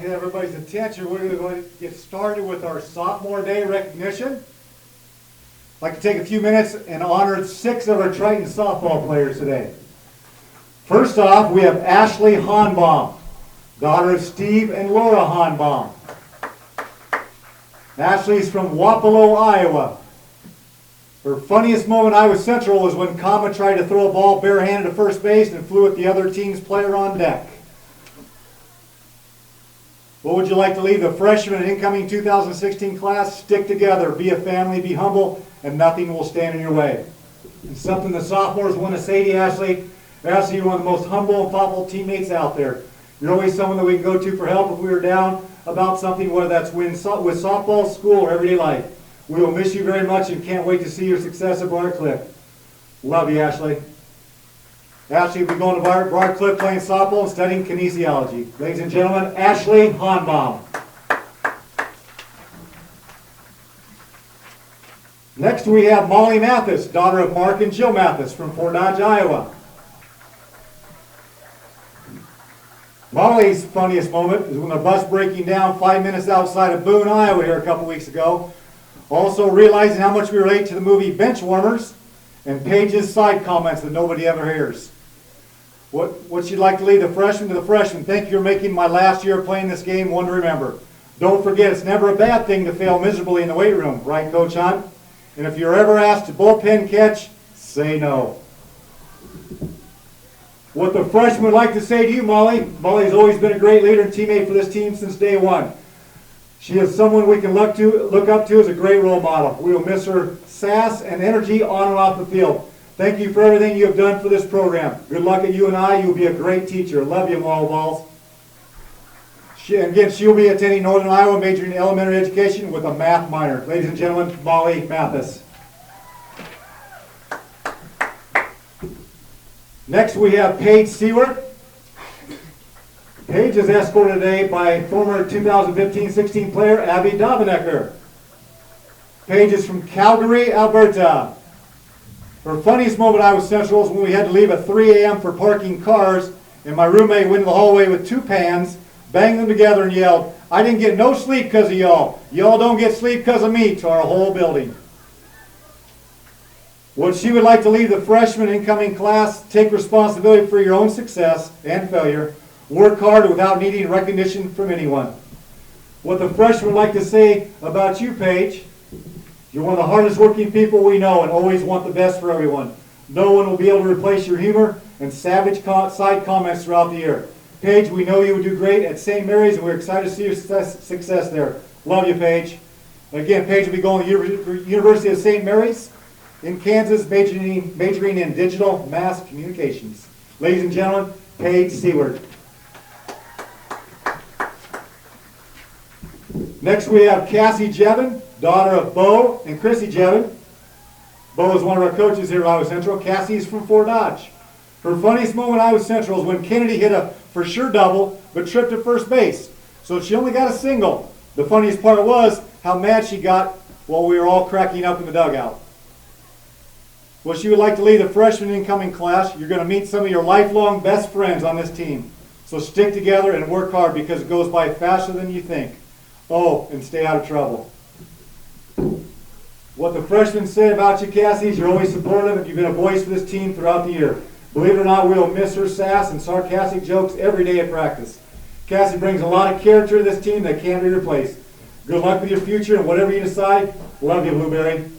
to have everybody's attention. We're going to get started with our Sophomore Day recognition. I'd like to take a few minutes and honor 6 of our Triton softball players today. First off, we have Ashley Honbaum, daughter of Steve and Laura Honbaum. Ashley's from Wapello, Iowa. Her funniest moment at Iowa Central was when Kama tried to throw a ball barehanded to first base and flew at the other team's player on deck. What would you like to leave the freshman and incoming 2016 class? Stick together, be a family, be humble, and nothing will stand in your way. And something the sophomores want to say to you, Ashley, you're one of the most humble and thoughtful teammates out there. You're always someone that we can go to for help if we were down about something, whether that's with softball, school, or everyday life. We will miss you very much and can't wait to see your success at Briarcliff. Love you, Ashley. Ashley will be going to Briarcliff playing softball and studying kinesiology. Ladies and gentlemen, Ashley Honbaum. Next we have Molly Mathis, daughter of Mark and Jill Mathis from Fort Dodge, Iowa. Molly's funniest moment is when the bus breaking down 5 minutes outside of Boone, Iowa here a couple weeks ago. Also realizing how much we relate to the movie Benchwarmers and Paige's side comments that nobody ever hears. What she'd like to lead the freshmen to the freshmen. Thank you for making my last year playing this game one to remember. Don't forget, it's never a bad thing to fail miserably in the weight room, right, Coach Hunt? And if you're ever asked to bullpen catch, say no. What the freshmen would like to say to you, Molly. Molly's always been a great leader and teammate for this team since day one. She is someone we can look up to as a great role model. We will miss her sass and energy on and off the field. Thank you for everything you have done for this program. Good luck at UNI. You will be a great teacher. Love you, Molly Balls. Again, she will be attending Northern Iowa, majoring in elementary education with a math minor. Ladies and gentlemen, Molly Mathis. Next we have Paige Seward. Paige is escorted today by former 2015-16 player Abby Dovenecker. Paige is from Calgary, Alberta. Her funniest moment at Iowa Central is when we had to leave at 3 a.m. for parking cars, and my roommate went in the hallway with 2 pans, banged them together, and yelled, "I didn't get no sleep because of y'all. Y'all don't get sleep because of me," to our whole building. What she would like to leave the freshman incoming class: take responsibility for your own success and failure. Work hard without needing recognition from anyone. What the freshmen would like to say about you, Paige: you're one of the hardest working people we know and always want the best for everyone. No one will be able to replace your humor and savage side comments throughout the year. Paige, we know you would do great at St. Mary's, and we're excited to see your success there. Love you, Paige. Again, Paige will be going to the University of St. Mary's in Kansas, majoring in digital mass communications. Ladies and gentlemen, Paige Seward. Next we have Cassie Jevin, daughter of Bo and Chrissy Jevin. Bo is one of our coaches here at Iowa Central. Cassie is from Fort Dodge. Her funniest moment at Iowa Central is when Kennedy hit a for sure double, but tripped at first base. So she only got a single. The funniest part was how mad she got while we were all cracking up in the dugout. Well, she would like to lead the freshman incoming class. You're going to meet some of your lifelong best friends on this team. So stick together and work hard because it goes by faster than you think. Oh, and stay out of trouble. What the freshmen say about you, Cassie, is you're always supportive and you've been a voice for this team throughout the year. Believe it or not, we will miss her sass and sarcastic jokes every day at practice. Cassie brings a lot of character to this team that can't be replaced. Good luck with your future and whatever you decide. Love you, Blueberry.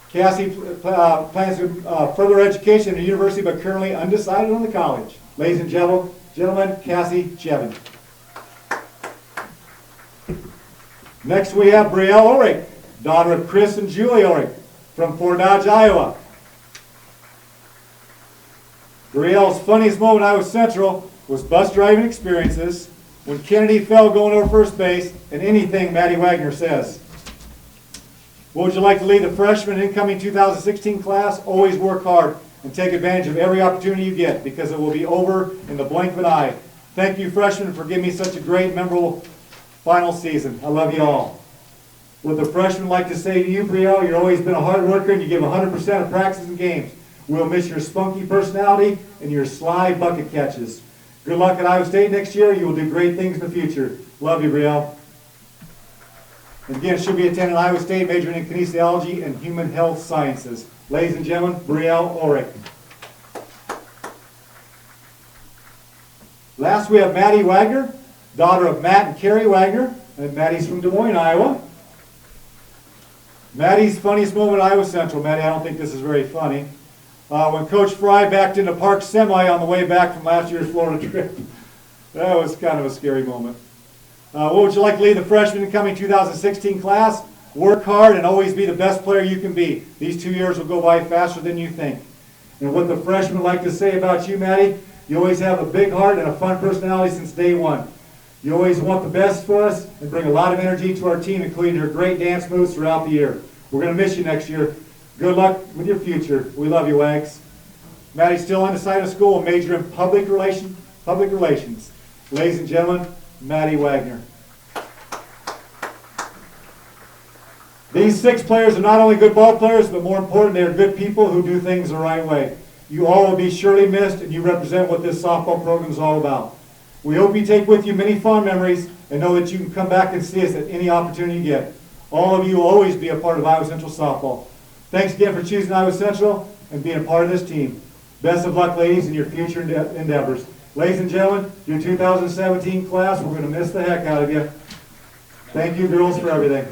Cassie plans to further education at the university, but currently undecided on the college. Ladies and gentlemen, Cassie Jevin. Next we have Brielle Ulrich, daughter of Chris and Julie Ulrich from Fort Dodge, Iowa. Brielle's funniest moment at Iowa Central was bus driving experiences, when Kennedy fell going over first base, and anything Maddie Wagner says. What would you like to lead the freshman incoming 2016 class? Always work hard and take advantage of every opportunity you get because it will be over in the blink of an eye. Thank you, freshmen, for giving me such a great, memorable final season. I love you all. What the freshmen like to say to you, Brielle, you've always been a hard worker and you give 100% of practice and games. We'll miss your spunky personality and your sly bucket catches. Good luck at Iowa State next year. You will do great things in the future. Love you, Brielle. And again, she'll be attending Iowa State, majoring in kinesiology and human health sciences. Ladies and gentlemen, Brielle Ulrich. Last, we have Maddie Wagner, daughter of Matt and Carrie Wagner, and Maddie's from Des Moines, Iowa. Maddie's funniest moment at Iowa Central. Maddie, I don't think this is very funny. When Coach Fry backed into Park Semi on the way back from last year's Florida trip. That was kind of a scary moment. What would you like to leave the freshman incoming 2016 class? Work hard and always be the best player you can be. These 2 years will go by faster than you think. And what the freshmen like to say about you, Maddie, you always have a big heart and a fun personality since day one. You always want the best for us and bring a lot of energy to our team, including your great dance moves throughout the year. We're going to miss you next year. Good luck with your future. We love you, Wags. Maddie's still undecided of school and major in public relations. Ladies and gentlemen, Maddie Wagner. These 6 players are not only good ball players, but more important, they are good people who do things the right way. You all will be surely missed, and you represent what this softball program is all about. We hope you take with you many fond memories and know that you can come back and see us at any opportunity you get. All of you will always be a part of Iowa Central softball. Thanks again for choosing Iowa Central and being a part of this team. Best of luck, ladies, in your future endeavors. Ladies and gentlemen, your 2017 class, we're going to miss the heck out of you. Thank you, girls, for everything.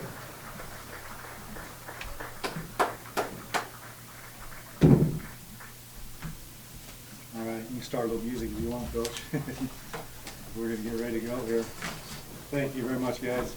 All right, you can start a little music if you want, Coach. We're going to get ready to go here. Thank you very much, guys.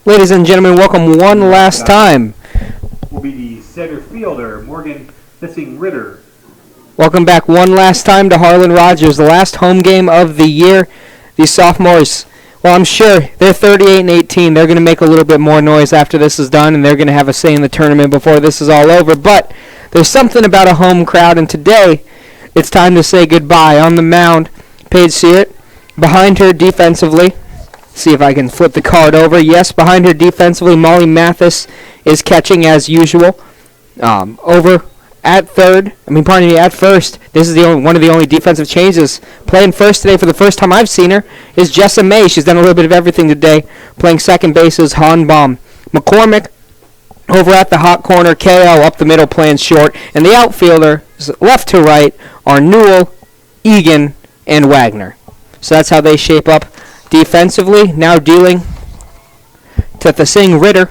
Ladies and gentlemen, welcome one last time. Will be the center fielder, Morgan Missing Ritter. Welcome back one last time to Harlan Rogers, the last home game of the year. These sophomores, well, I'm sure they're 38-18. They're going to make a little bit more noise after this is done, and they're going to have a say in the tournament before this is all over. But there's something about a home crowd, and today it's time to say goodbye. On the mound, Paige Seart. Behind her defensively, see if I can flip the card over. Yes, behind her defensively, Molly Mathis is catching as usual. Over at first. This is one of the only defensive changes. Playing first today for the first time I've seen her is Jessa May. She's done a little bit of everything today. Playing second base is Hanbaum. McCormick over at the hot corner. KO up the middle playing short. And the outfielder, left to right, are Newell, Egan, and Wagner. So that's how they shape up defensively. Now dealing to Thasing Ritter.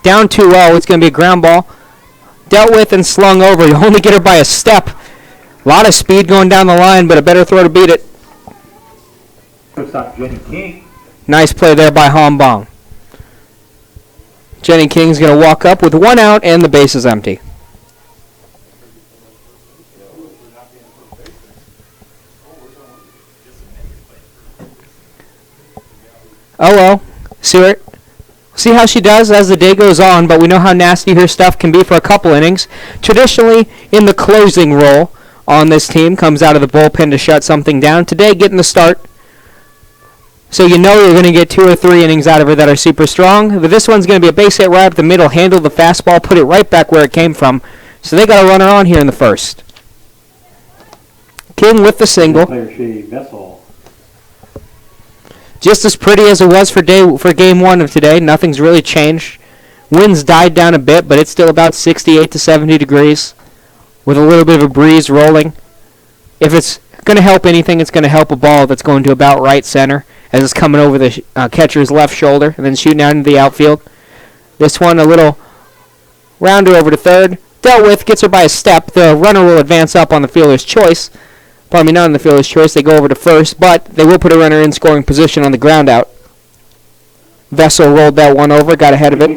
Down 2-0. It's going to be a ground ball. Dealt with and slung over. You only get her by a step. A lot of speed going down the line, but a better throw to beat it. Jenny King. Nice play there by Hanbaum. Jenny King's going to walk up with 1 out and the base is empty. Oh, Seart. See how she does as the day goes on, but we know how nasty her stuff can be for a couple innings. Traditionally, in the closing role on this team, comes out of the bullpen to shut something down. Today, getting the start. So you know you're going to get 2 or 3 innings out of her that are super strong. But this one's going to be a base hit right up the middle, handle the fastball, put it right back where it came from. So they got a runner on here in the first. King with the single. Just as pretty as it was for game 1 of today. Nothing's really changed. Winds died down a bit, but it's still about 68 to 70 degrees with a little bit of a breeze rolling. If it's going to help anything, it's going to help a ball that's going to about right center as it's coming over the catcher's left shoulder and then shooting out into the outfield. This one a little rounder over to third. Dealt with, gets her by a step. The runner will advance up on the fielder's choice. Not on the fielder's choice. They go over to first, but they will put a runner in scoring position on the ground out. Vessel rolled that one over, got ahead of it.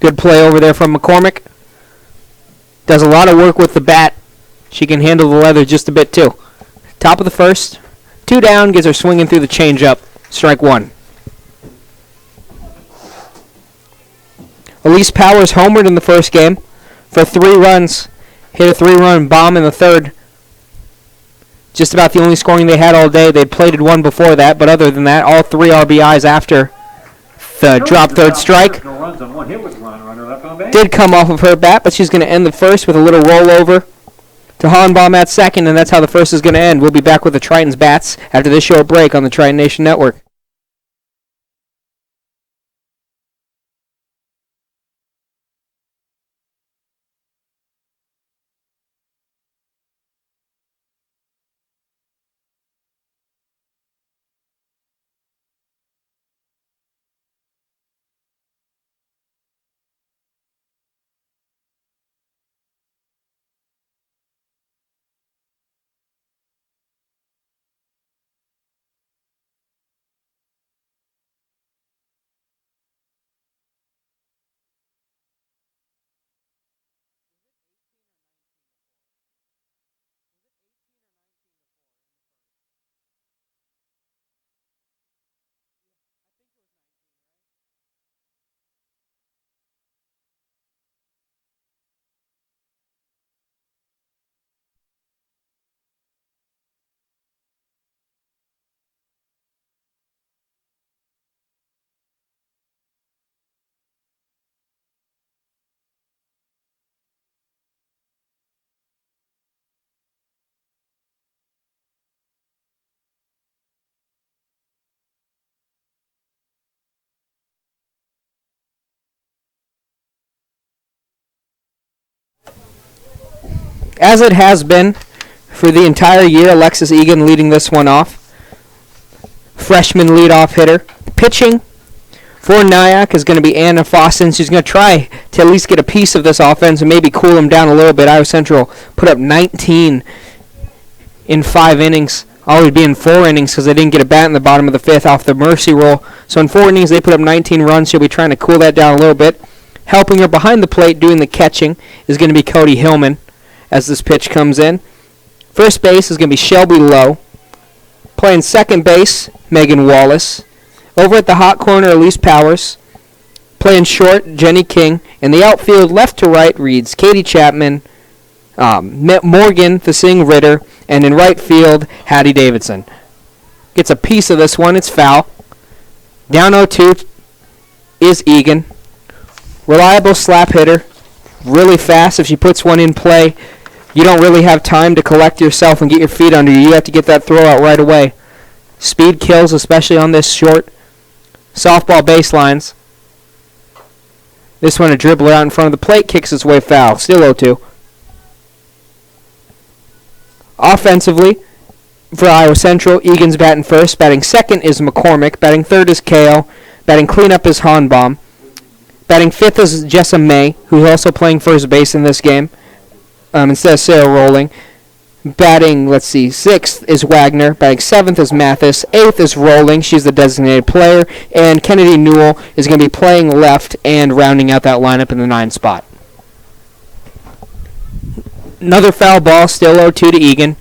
Good play over there from McCormick. Does a lot of work with the bat. She can handle the leather just a bit too. Top of the first. 2 down, gets her swinging through the changeup. Strike 1. Elise Powers homered in the first game for 3 runs. Hit a 3-run bomb in the third. Just about the only scoring they had all day. They'd plated 1 before that, but other than that, all 3 RBIs after the drop third strike. Did come off of her bat, but she's going to end the first with a little rollover to Hanbaum at second, and that's how the first is going to end. We'll be back with the Tritons bats after this short break on the Triton Nation Network. As it has been for the entire year, Alexis Egan leading this one off. Freshman leadoff hitter. Pitching for NIACC is going to be Anna Fossen. She's going to try to at least get a piece of this offense and maybe cool them down a little bit. Iowa Central put up 19 in 5 innings always be in 4 innings because they didn't get a bat in the bottom of the 5th off the mercy roll. So in 4 innings, they put up 19 runs. She'll be trying to cool that down a little bit. Helping her behind the plate doing the catching is going to be Cody Hillman as this pitch comes in. First base is going to be Shelby Lowe. Playing second base, Megan Wallace. Over at the hot corner, Elise Powers. Playing short, Jenny King. And the outfield, left to right, reads Katie Chapman, Morgan Thesing Ritter, and in right field, Hattie Davidson. Gets a piece of this one. It's foul. Down 0-2 is Egan. Reliable slap hitter. Really fast. If she puts one in play, you don't really have time to collect yourself and get your feet under you. You have to get that throw out right away. Speed kills, especially on this short softball baselines. This one, a dribbler out in front of the plate, kicks its way foul. Still 0-2. Offensively, for Iowa Central, Egan's batting first. Batting second is McCormick. Batting third is KO. Batting cleanup is Hanbaum. Batting fifth is Jessa May, who's also playing first base in this game, instead of Sarah Rowling. Batting, sixth is Wagner. Batting seventh is Mathis. Eighth is Rowling. She's the designated player. And Kennedy Newell is going to be playing left and rounding out that lineup in the 9 spot. Another foul ball, still 0-2 to Egan.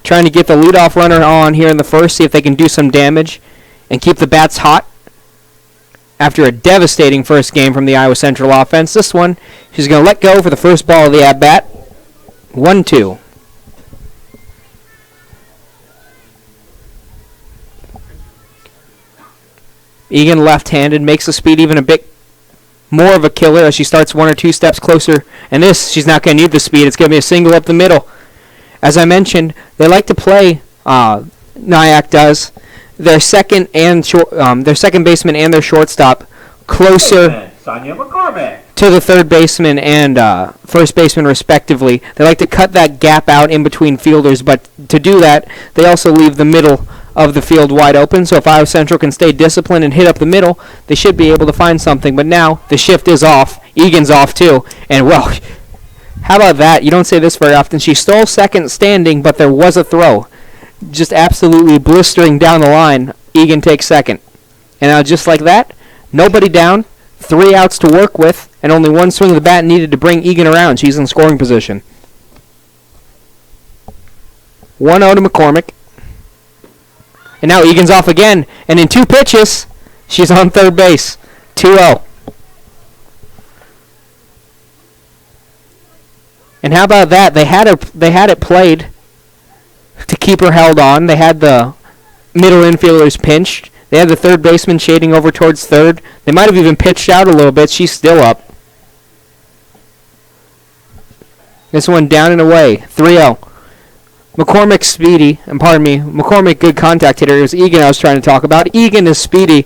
Trying to get the leadoff runner on here in the first, see if they can do some damage and keep the bats hot. After a devastating first game from the Iowa Central offense, this one, she's going to let go for the first ball of the at-bat. 1-2. Egan left-handed, makes the speed even a bit more of a killer as she starts 1 or 2 steps closer. And this, she's not going to need the speed. It's going to be a single up the middle. As I mentioned, they like to play, NIACC does, their second baseman and their shortstop closer Sonia McCormick to the third baseman and first baseman respectively. They like to cut that gap out in between fielders, but to do that, they also leave the middle of the field wide open. So if Iowa Central can stay disciplined and hit up the middle, they should be able to find something. But now the shift is off. Egan's off too. And well, how about that? You don't say this very often. She stole second standing, but there was a throw. Just absolutely blistering down the line. Egan takes second. And now just like that, nobody down, 3 outs to work with, and only 1 swing of the bat needed to bring Egan around. She's in scoring position. 1-0 to McCormick. And now Egan's off again. And in 2 pitches, she's on third base. 2-0. And how about that? They had it played to keep her held on. They had the middle infielders pinched. They had the third baseman shading over towards third. They might have even pitched out a little bit. She's still up. This one down and away. 3-0. McCormick speedy, and pardon me, McCormick good contact hitter. It was Egan I was trying to talk about. Egan is speedy.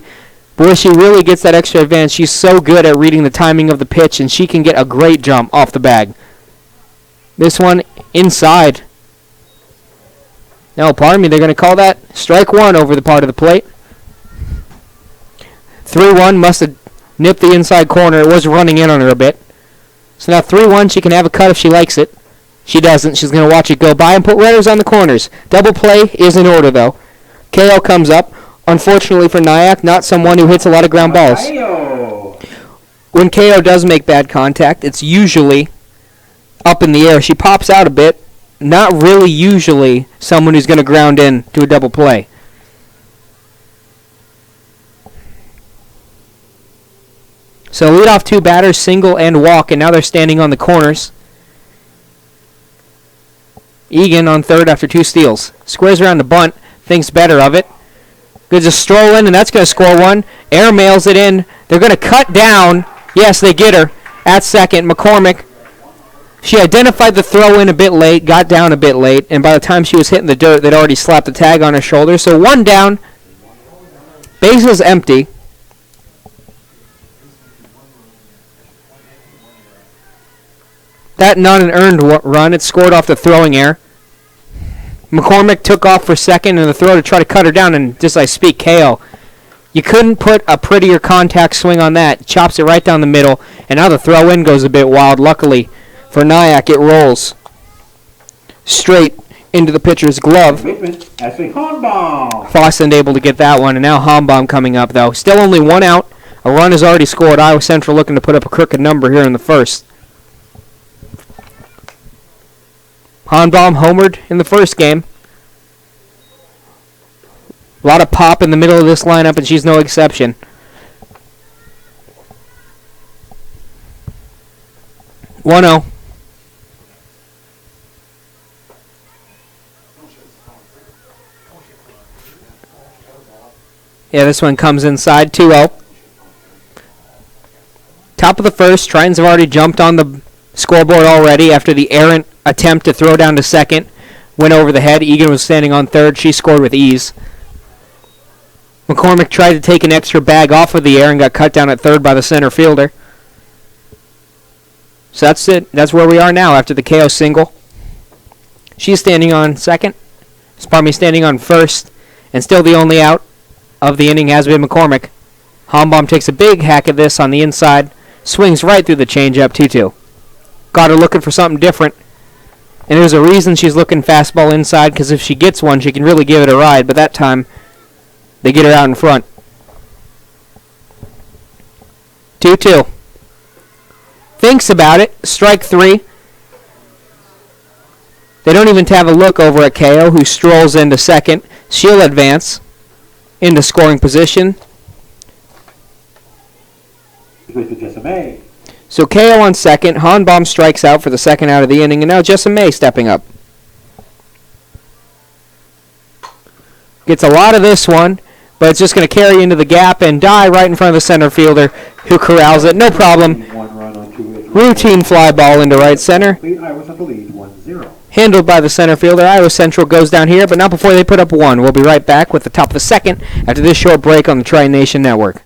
Boy, she really gets that extra advantage. She's so good at reading the timing of the pitch, and she can get a great jump off the bag. This one inside. No, pardon me, they're going to call that strike 1 over the part of the plate. 3-1 must have nipped the inside corner. It was running in on her a bit. So now 3-1, she can have a cut if she likes it. She doesn't. She's going to watch it go by and put runners on the corners. Double play is in order, though. KO comes up. Unfortunately for NIACC, not someone who hits a lot of ground balls. When KO does make bad contact, it's usually up in the air. She pops out a bit. Not really usually someone who's going to ground in to a double play. So lead off 2 batters, single and walk, and now they're standing on the corners. Egan on third after 2 steals. Squares around the bunt, thinks better of it. Good to stroll in, and that's going to score 1. Air mails it in. They're going to cut down. Yes, they get her at second. McCormick. She identified the throw in a bit late, got down a bit late, and by the time she was hitting the dirt, they'd already slapped the tag on her shoulder. So 1 down. Bases empty. That not an earned run. It scored off the throwing error. McCormick took off for second and the throw to try to cut her down, and just as I speak, KO. You couldn't put a prettier contact swing on that. Chops it right down the middle, and now the throw in goes a bit wild. Luckily for NIACC, it rolls straight into the pitcher's glove. That's a Hornbaum. Fossend able to get that one, and now Hombaum coming up, though. Still only one out. A run is already scored. Iowa Central looking to put up a crooked number here in the first. Hombaum homered in the first game. A lot of pop in the middle of this lineup, and she's no exception. One 0. Yeah, this one comes inside, 2-0. Top of the first, Tritons have already jumped on the scoreboard already after the errant attempt to throw down to second. Went over the head. Egan was standing on third. She scored with ease. McCormick tried to take an extra bag off of the air and got cut down at third by the center fielder. So that's it. That's where we are now after the KO single. She's standing on second. Standing on first. And still the only out of the inning has been McCormick. Hombaum takes a big hack at this on the inside. Swings right through the changeup, 2-2. Got her looking for something different. And there's a reason she's looking fastball inside, because if she gets one, she can really give it a ride. But that time, they get her out in front. 2-2. Thinks about it. Strike 3. They don't even have a look over at KO, who strolls into second. She'll advance into scoring position. So KO on second. Hombaum strikes out for the second out of the inning, and now Jessamay stepping up. Gets a lot of this one, but it's just going to carry into the gap and die right in front of the center fielder, who corrals it. No problem. Routine fly ball into right center. Handled by the center fielder. Iowa Central goes down here, but not before they put up one. We'll be right back with the top of the second after this short break on the Tri-Nation Network.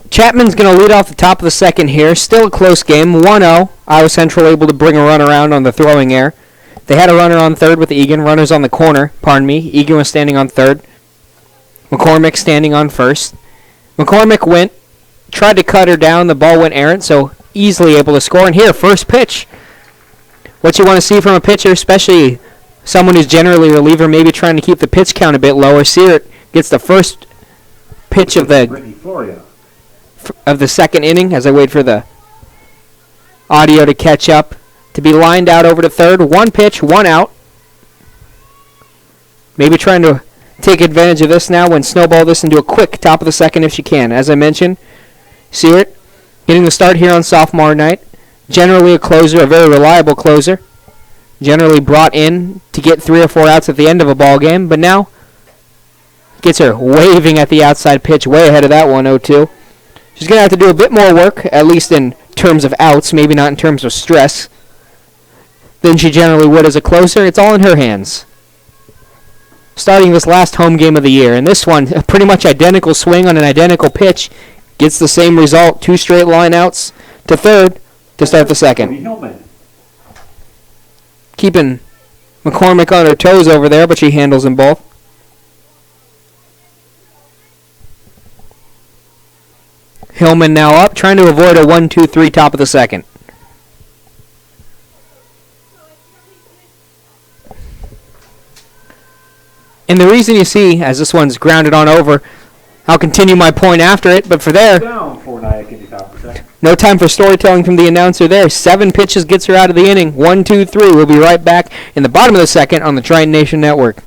Chapman's going to lead off the top of the second here. Still a close game, 1-0. Iowa Central able to bring a run around on the throwing error. They had a runner on third with Egan. Runners on the corner, Egan was standing on third. McCormick standing on first. McCormick tried to cut her down. The ball went errant, so easily able to score. And here, first pitch. What you want to see from a pitcher, especially someone who's generally a reliever, maybe trying to keep the pitch count a bit lower. Seart gets the first pitch of the second inning as I wait for the audio to catch up. To be lined out over to third. One pitch, one out. Maybe trying to take advantage of this now and snowball this into a quick top of the second if she can. As I mentioned, Seart getting the start here on sophomore night. Generally a closer, a very reliable closer. Generally brought in to get 3 or 4 outs at the end of a ball game, but now gets her waving at the outside pitch, way ahead of that 1-0-2. She's going to have to do a bit more work, at least in terms of outs, maybe not in terms of stress, than she generally would as a closer. It's all in her hands. Starting this last home game of the year, and this one, a pretty much identical swing on an identical pitch, gets the same result, 2 straight line outs to third to start the second. Keeping McCormick on her toes over there, but she handles them both. Hillman now up, trying to avoid a 1-2-3 top of the second. And the reason you see, as this one's grounded on over, I'll continue my point after it, but for there, down for NIACC in the top of the second. No time for storytelling from the announcer there. 7 pitches gets her out of the inning. 1, 2, 3. We'll be right back in the bottom of the second on the Triton Nation Network.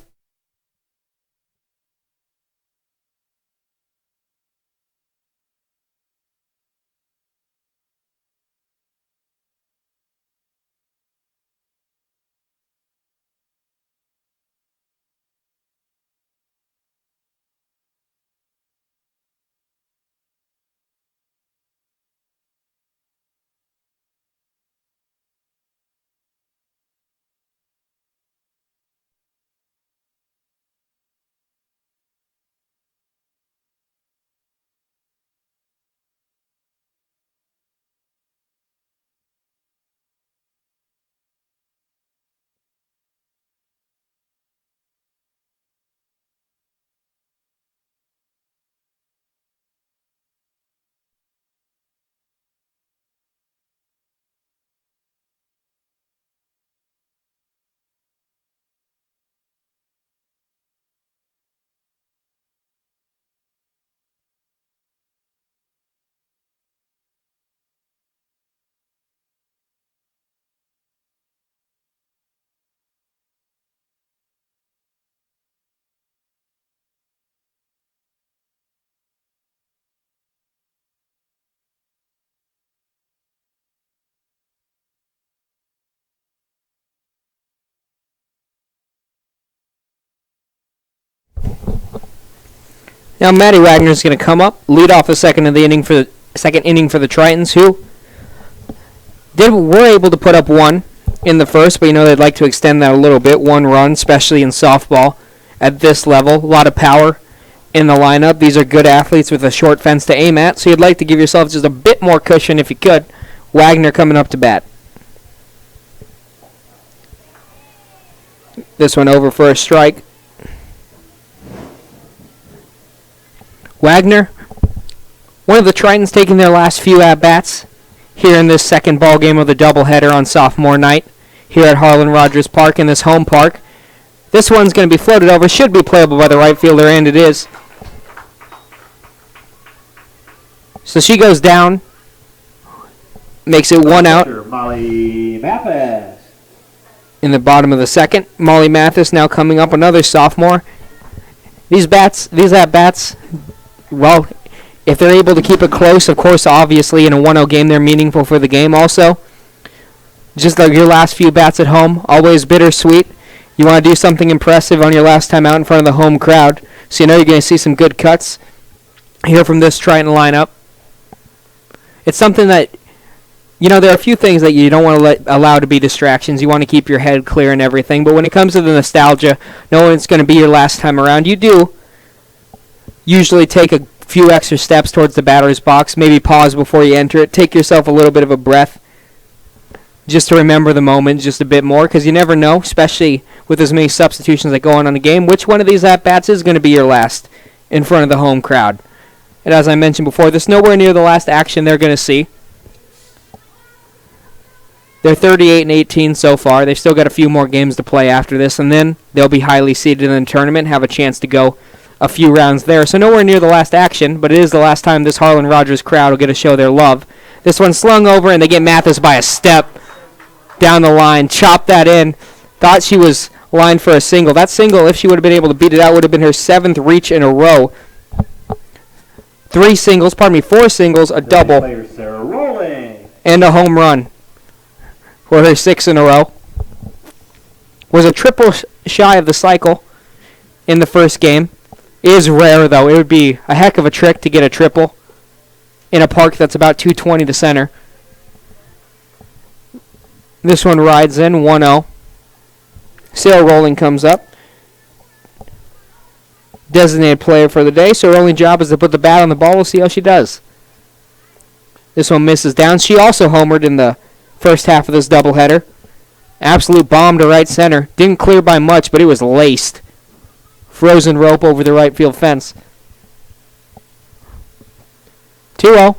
Now Maddie Wagner is going to come up, lead off the second inning for the Tritons, who were able to put up 1 in the first, but they'd like to extend that a little bit. 1 run, especially in softball at this level. A lot of power in the lineup. These are good athletes with a short fence to aim at, so you'd like to give yourself just a bit more cushion if you could. Wagner coming up to bat. This one over for a strike. Wagner, one of the Tritons taking their last few at-bats here in this second ball game of the doubleheader on sophomore night here at Harlan Rogers Park in this home park. This one's going to be floated over, should be playable by the right fielder, and it is. So she goes down, makes it 1 out. Molly Mathis. In the bottom of the second, Molly Mathis now coming up, another sophomore. These at-bats, well, if they're able to keep it close, of course, obviously, in a 1-0 game, they're meaningful for the game also. Just like your last few bats at home, always bittersweet. You want to do something impressive on your last time out in front of the home crowd, so you're going to see some good cuts here from this Triton lineup. It's something that, there are a few things that you don't want to allow to be distractions. You want to keep your head clear and everything, but when it comes to the nostalgia, knowing it's going to be your last time around, you do usually take a few extra steps towards the batter's box, maybe pause before you enter it, take yourself a little bit of a breath, just to remember the moment just a bit more, because you never know, especially with as many substitutions that go on in the game, which one of these at-bats is going to be your last in front of the home crowd. And as I mentioned before, this is nowhere near the last action they're going to see. They're 38-18 so far. They've still got a few more games to play after this, and then they'll be highly seeded in the tournament, have a chance to go a few rounds there. So nowhere near the last action, but it is the last time this Harlan Rogers crowd will get to show their love. This one's slung over, and they get Mathis by a step down the line. Chop that in. Thought she was lined for a single. That single, if she would have been able to beat it out, would have been her 7th reach in a row. 4 singles, a double, and a home run for her 6th in a row. Was a triple shy of the cycle in the first game. Is rare, though. It would be a heck of a trick to get a triple in a park that's about 220 to center. This one rides in 1-0. Sarah Rowling comes up. Designated player for the day, so her only job is to put the bat on the ball. We'll see how she does. This one misses down. She also homered in the first half of this doubleheader. Absolute bomb to right center. Didn't clear by much, but it was laced. Frozen rope over the right field fence. 2-0.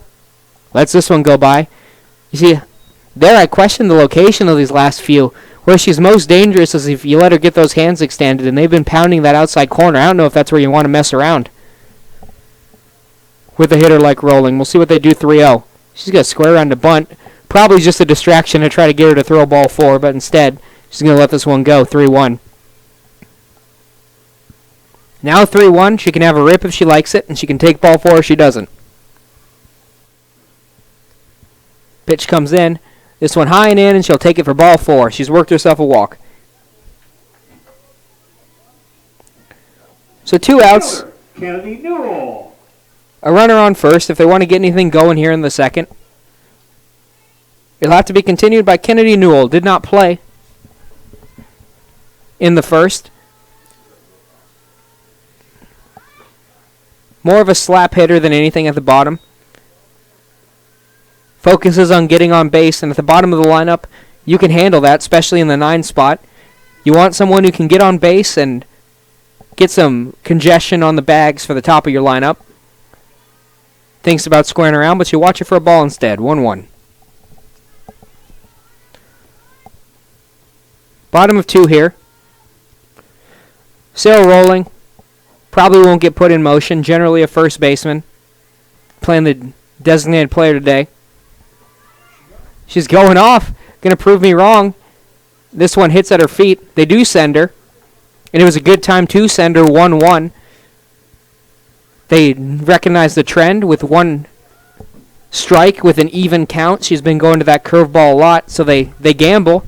Lets this one go by. You see, there I question the location of these last few. Where she's most dangerous is if you let her get those hands extended, and they've been pounding that outside corner. I don't know if that's where you want to mess around with a hitter like Rowling. We'll see what they do 3-0. She's going to square around to bunt. Probably just a distraction to try to get her to throw ball 4, but instead, she's going to let this one go, 3-1. Now 3-1, she can have a rip if she likes it, and she can take ball 4 if she doesn't. Pitch comes in. This one high and in, and she'll take it for ball 4. She's worked herself a walk. So 2 outs. Kennedy Newell. A runner on first if they want to get anything going here in the second. It'll have to be continued by Kennedy Newell. Did not play in the first. More of a slap hitter than anything at the bottom. Focuses on getting on base, and at the bottom of the lineup, you can handle that, especially in the 9 spot. You want someone who can get on base and get some congestion on the bags for the top of your lineup. Thinks about squaring around, but you watch it for a ball instead. 1-1. Bottom of 2 here. Sail rolling. Probably won't get put in motion. Generally a first baseman. Playing the designated player today. She's going off. Going to prove me wrong. This one hits at her feet. They do send her. And it was a good time to send her 1-1. They recognize the trend with 1 strike with an even count. She's been going to that curveball a lot, so they gamble.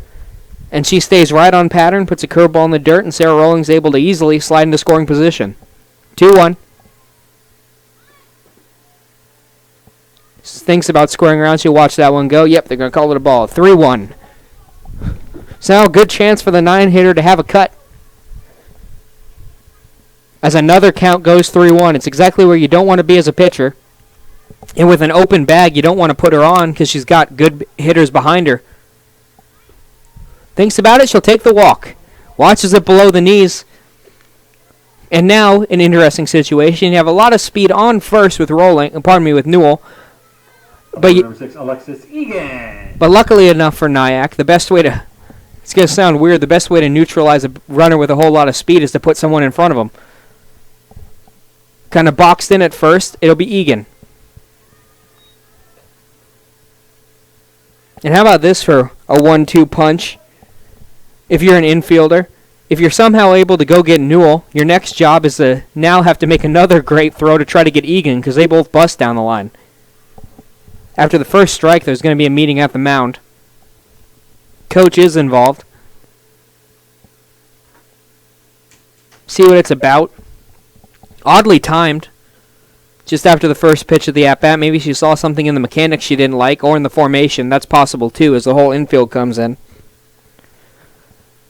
And she stays right on pattern, puts a curveball in the dirt, and Sarah Rolling's able to easily slide into scoring position. 2-1. Thinks about squaring around. She'll watch that one go. Yep, they're going to call it a ball. 3-1. So now a good chance for the 9-hitter to have a cut. As another count goes 3-1. It's exactly where you don't want to be as a pitcher. And with an open bag, you don't want to put her on because she's got good hitters behind her. Thinks about it. She'll take the walk. Watches it below the knees. And now, an interesting situation. You have a lot of speed on first with with Newell. But Number 6, Alexis Egan. But luckily enough for NIACC, the best way to... It's going to sound weird. The best way to neutralize a runner with a whole lot of speed is to put someone in front of him. Kind of boxed in at first. It'll be Egan. And how about this for a 1-2 punch? If you're an infielder, if you're somehow able to go get Newell, your next job is to now have to make another great throw to try to get Egan because they both bust down the line. After the first strike, there's going to be a meeting at the mound. Coach is involved. See what it's about. Oddly timed. Just after the first pitch of the at-bat, maybe she saw something in the mechanics she didn't like, or in the formation. That's possible, too, as the whole infield comes in.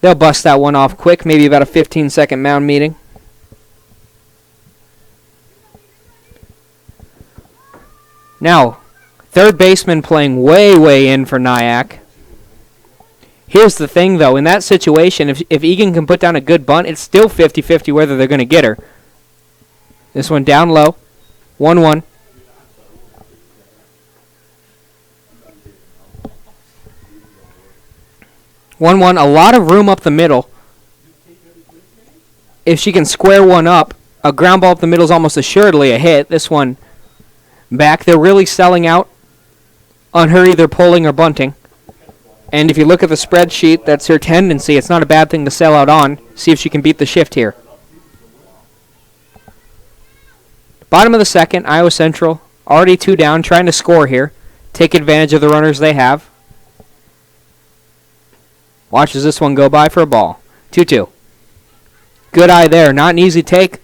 They'll bust that one off quick, maybe about a 15-second mound meeting. Now, third baseman playing way in for NIACC. Here's the thing, though. In that situation, if Egan can put down a good bunt, it's still 50-50 whether they're going to get her. This one down low. 1-1. A lot of room up the middle. If she can square one up, a ground ball up the middle is almost assuredly a hit. This one back. They're really selling out on her either pulling or bunting. And if you look at the spreadsheet, that's her tendency. It's not a bad thing to sell out on. See if she can beat the shift here. Bottom of the second, Iowa Central, already 2 down, trying to score here. Take advantage of the runners they have. Watches this one go by for a ball. 2-2. Good eye there. Not an easy take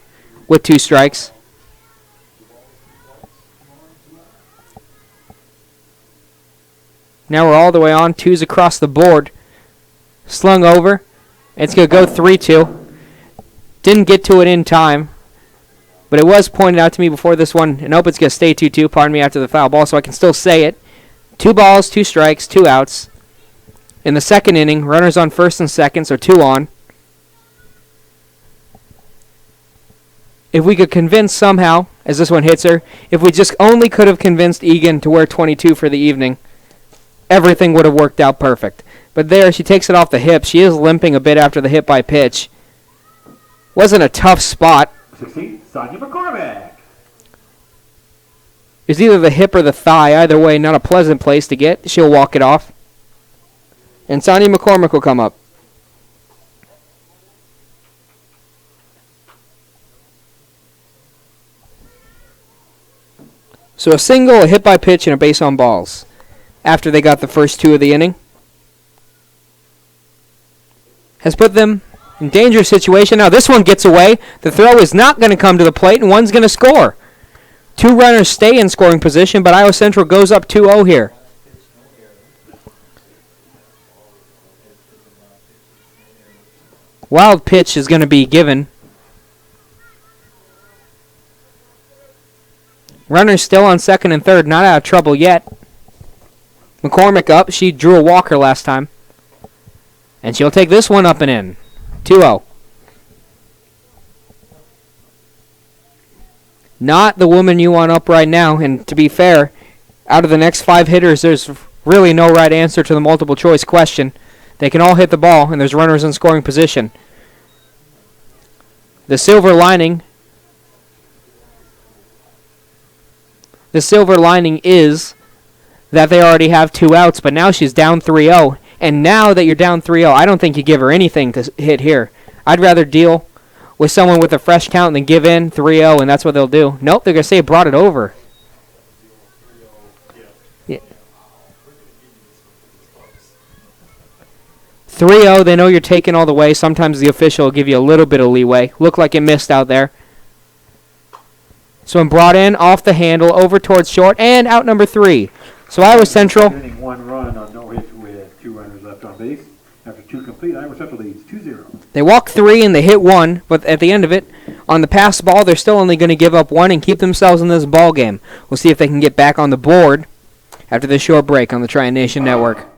with 2 strikes. Now we're all the way on. 2s across the board. Slung over. It's going to go 3-2. Didn't get to it in time. But it was pointed out to me before this one. And nope, it's going to stay 2-2. Pardon me, after the foul ball. So I can still say it. 2 balls, 2 strikes, 2 outs. In the second inning, runners on first and second, so 2 on. If we could convince somehow, as this one hits her, if we just only could have convinced Egan to wear 22 for the evening, everything would have worked out perfect. But there, she takes it off the hip. She is limping a bit after the hit by pitch. Wasn't a tough spot. 16, Sonia McCormick. is either the hip or the thigh. Either way, not a pleasant place to get. She'll walk it off. And Sonia McCormick will come up. So a single, a hit by pitch, and a base on balls after they got the first two of the inning. Has put them in dangerous situation. Now this one gets away. The throw is not going to come to the plate, and one's going to score. Two runners stay in scoring position, but Iowa Central goes up 2-0 here. Wild pitch is going to be given. Runners still on second and third, not out of trouble yet. McCormick up. She drew a walker last time. And she'll take this one up and in. 2-0. Not the woman you want up right now. And to be fair, out of the next 5 hitters, there's really no right answer to the multiple choice question. They can all hit the ball, and there's runners in scoring position. The silver lining is that they already have 2 outs, but now she's down 3-0. And now that you're down 3-0, I don't think you give her anything to hit here. I'd rather deal with someone with a fresh count than give in 3-0, and that's what they'll do. Nope, they're going to say brought it over. Yeah. 3-0, they know you're taking all the way. Sometimes the official will give you a little bit of leeway. Looked like it missed out there. So I'm brought in, off the handle, over towards short, and out number 3. So Iowa Central. Inning, 1 run on no hits with 2 runners left on base. After 2 complete, Iowa Central leads 2-0. They walk 3 and they hit 1, but at the end of it, on the pass ball, they're still only going to give up 1 and keep themselves in this ball game. We'll see if they can get back on the board after this short break on the Triad Nation Network.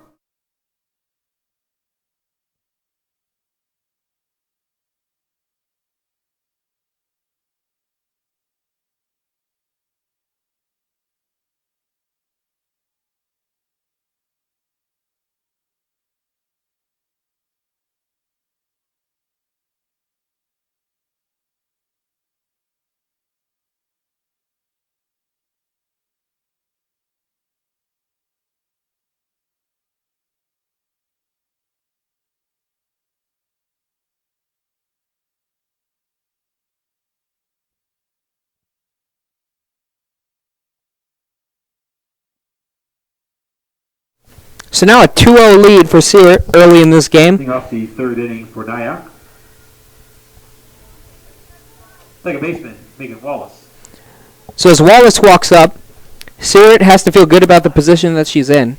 So now a 2-0 lead for Sear early in this game. Leading off the 3rd inning for NIACC. Second baseman, Megan Wallace. So as Wallace walks up, Sear has to feel good about the position that she's in.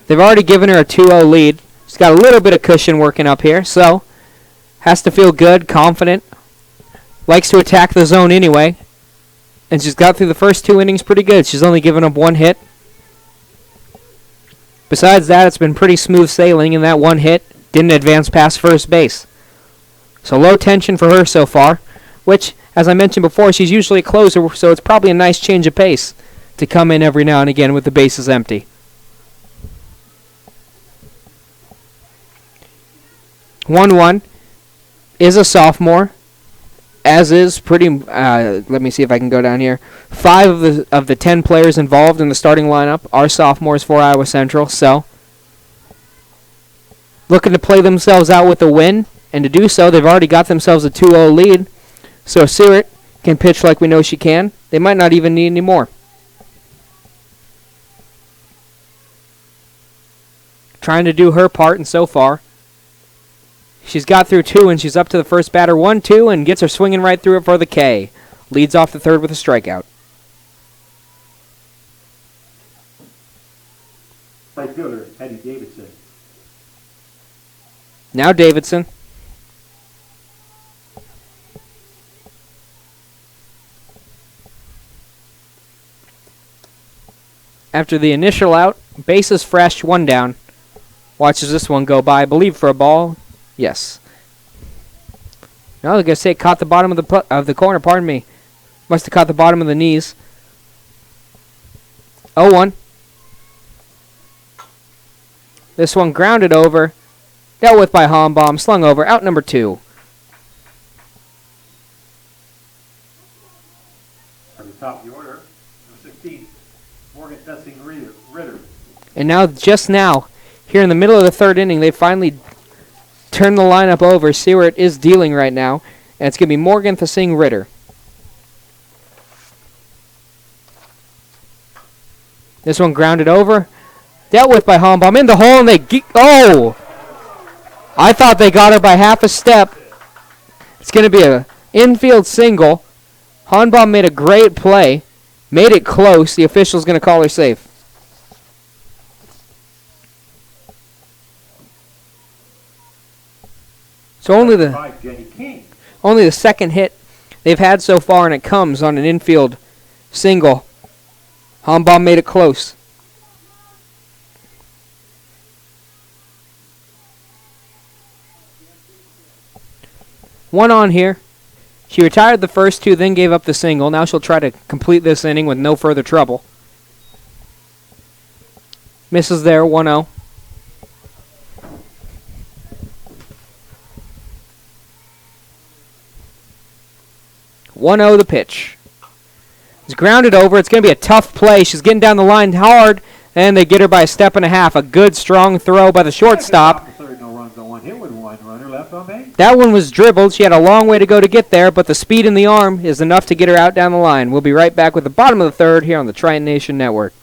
They've already given her a 2-0 lead. She's got a little bit of cushion working up here, so has to feel good, confident. Likes to attack the zone anyway. And she's got through the first 2 innings pretty good. She's only given up 1 hit. Besides that, it's been pretty smooth sailing, and that 1 hit didn't advance past first base. So low tension for her so far, which, as I mentioned before, she's usually a closer, so it's probably a nice change of pace to come in every now and again with the bases empty. 1-1 is a sophomore. As is pretty, let me see if I can go down here. 5 of the 10 players involved in the starting lineup are sophomores for Iowa Central. So, looking to play themselves out with a win. And to do so, they've already got themselves a 2-0 lead. So if Searitt can pitch like we know she can, they might not even need any more. Trying to do her part, and so far, she's got through 2, and she's up to the first batter 1-2, and gets her swinging right through it for the K. Leads off the 3rd with a strikeout. Right fielder, Eddie Davidson. Now Davidson. After the initial out, bases fresh, 1 down. Watches this one go by, I believe for a ball. Yes. No, I was going to say it caught the bottom of the corner, pardon me. Must have caught the bottom of the knees. 0-1. This one grounded over. Dealt with by Hombaum. Slung over. Out number 2. Top of the order, number 16, Morgan Dessing Ritter. And now, just now, here in the middle of the third inning, they finally turned the lineup over, see where it is dealing right now, and it's going to be Morgan Thesing Ritter. This one grounded over, dealt with by Holmbaum in the hole, and oh! I thought they got her by half a step. It's going to be an infield single. Holmbaum made a great play, made it close. The official's going to call her safe. So only the second hit they've had so far, and it comes on an infield single. Holmbaum made it close. One on here. She retired the first two, then gave up the single. Now she'll try to complete this inning with no further trouble. Misses there, 1-0. The pitch. It's grounded over. It's going to be a tough play. She's getting down the line hard, and they get her by a step and a half. A good, strong throw by the shortstop. That one was dribbled. She had a long way to go to get there, but the speed in the arm is enough to get her out down the line. We'll be right back with the bottom of the third here on the Triton Nation Network.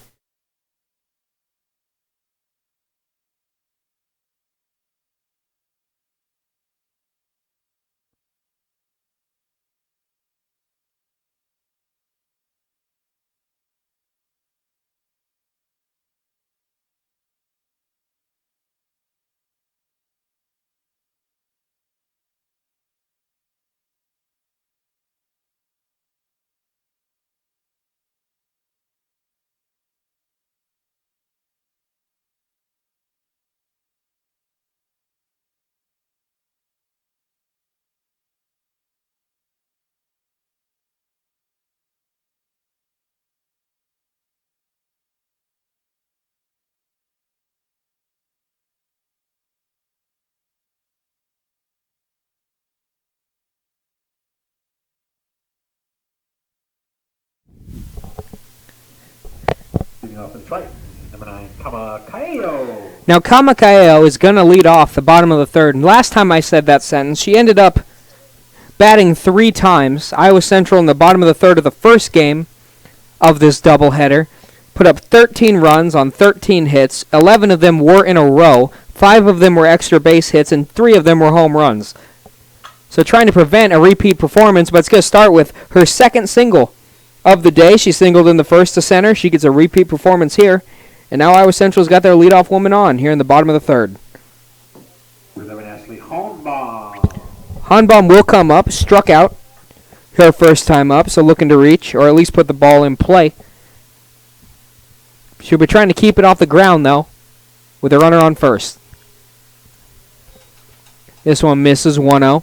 Now Kamakaeo is going to lead off the bottom of the third. And last time I said that sentence, she ended up batting 3 times. Iowa Central in the bottom of the third of the first game of this doubleheader put up 13 runs on 13 hits. 11 of them were in a row. 5 of them were extra base hits, and 3 of them were home runs. So trying to prevent a repeat performance, but it's going to start with her second single of the day. She singled in the first to center. She gets a repeat performance here. And now Iowa Central's got their leadoff woman on here in the bottom of the third. Holmbaum will come up, struck out her first time up, so looking to reach, or at least put the ball in play. She'll be trying to keep it off the ground, though, with a runner on first. This one misses, 1-0.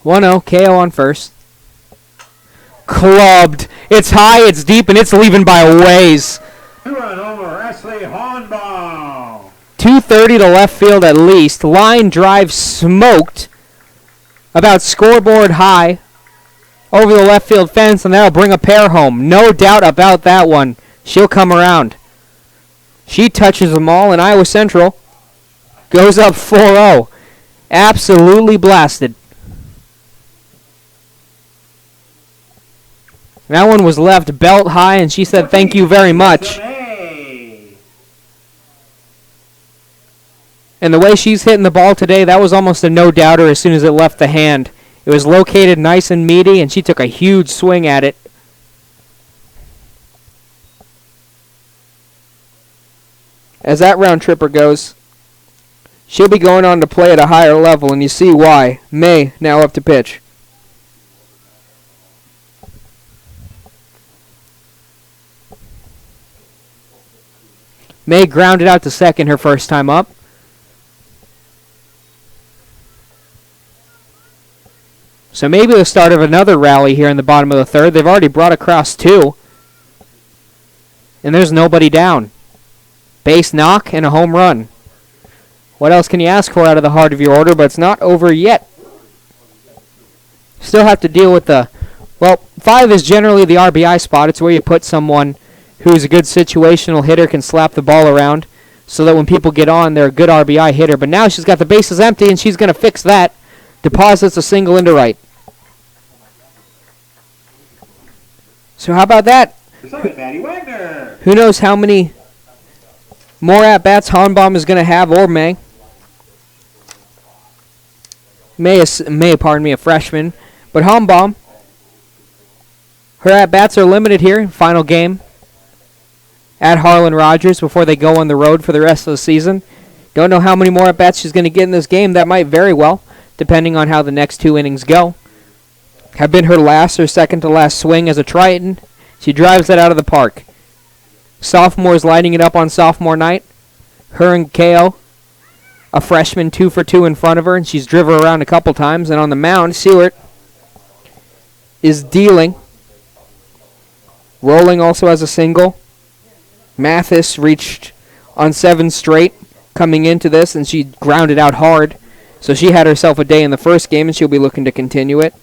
KO on first. Clubbed. It's high, it's deep, and it's leaving by a ways. 230 to left field at least. Line drive smoked. About scoreboard high. Over the left field fence, and that'll bring a pair home. No doubt about that one. She'll come around. She touches them all, and Iowa Central goes up 4-0. Absolutely blasted. That one was left belt high, and she said thank you very much. And the way she's hitting the ball today, that was almost a no-doubter as soon as it left the hand. It was located nice and meaty, and she took a huge swing at it. As that round tripper goes, she'll be going on to play at a higher level, and you see why. May now up to pitch. May grounded out to second her first time up. So maybe the start of another rally here in the bottom of the third. They've already brought across 2. And there's nobody down. Base knock and a home run. What else can you ask for out of the heart of your order? But it's not over yet. Still have to deal with the... Well, 5 is generally the RBI spot. It's where you put someone who's a good situational hitter, can slap the ball around, so that when people get on, they're a good RBI hitter. But now she's got the bases empty, and she's going to fix that. Deposits a single into right. So how about that? Who knows how many more at-bats Honbaum is going to have, or May. May, pardon me, a freshman. But Honbaum, her at-bats are limited here. Final game at Harlan Rogers before they go on the road for the rest of the season. Don't know how many more at-bats she's going to get in this game. That might very well, depending on how the next 2 innings go. Have been her last or second to last swing as a Triton. She drives that out of the park. Sophomores lighting it up on sophomore night. Her and KO, a freshman, 2 for 2 in front of her, and she's driven her around a couple times. And on the mound, Seward is dealing. Rolling also has a single. Mathis reached on 7 straight coming into this, and she grounded out hard. So she had herself a day in the first game, and she'll be looking to continue it.